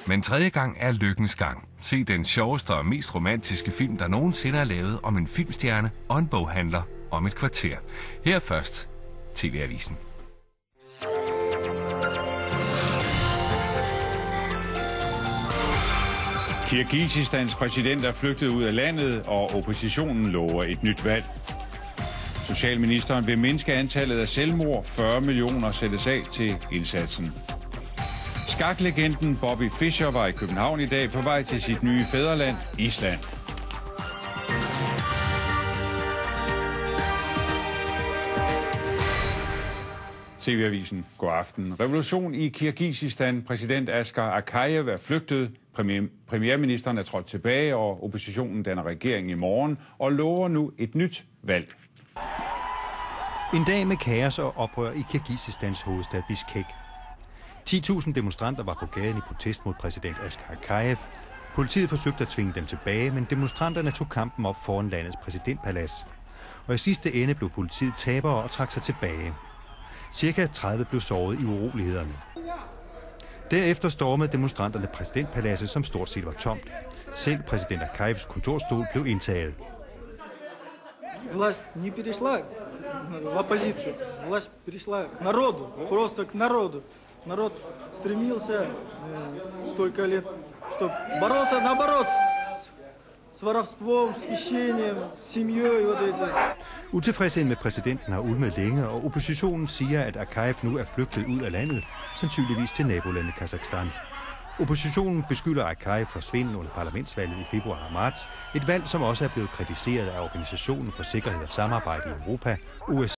Men tredje gang er lykkens gang. Se den sjoveste og mest romantiske film, der nogensinde er lavet om en filmstjerne og en boghandler om et kvarter. Her først TV-avisen. Kirgisistans præsident er flygtet ud af landet, og oppositionen lover et nyt valg. Socialministeren vil mindske antallet af selvmord. 40 millioner sættes af til indsatsen. Skaklegenden Bobby Fischer var i København i dag på vej til sit nye fædreland, Island. TV-avisen. God aften. Revolution i Kirgisistan. Præsident Askar Akajev er flygtet. Premierministeren er trådt tilbage, og oppositionen danner regering i morgen og lover nu et nyt valg. En dag med kaos og oprør i Kirgisistans hovedstad Bishkek. 10.000 demonstranter var på gaden i protest mod præsident Askar Akajev. Politiet forsøgte at tvinge dem tilbage, men demonstranterne tog kampen op foran landets præsidentpalads. Og i sidste ende blev politiet tabere og trak sig tilbage. Cirka 30 blev såret i urolighederne. Derefter stormede demonstranterne præsidentpaladset, som stort set var tomt. Selv præsident Akajevs kontorstol blev indtaget. Власть не перешла в оппозицию, власть перешла к народу, просто к народу. Народ стремился столько лет, чтобы бороться, наоборот, с воровством, с хищением, с семьей, вот это. Utilfredsheden med præsidenten har ulmet længe, og oppositionen siger, at Akajev nu er flygtet ud af landet, sandsynligvis til nabolandet Kazakhstan. Oppositionen beskylder Akajev for svindel under parlamentsvalget i februar og marts, et valg, som også er blevet kritiseret af Organisationen for Sikkerhed og Samarbejde i Europa, OSCE.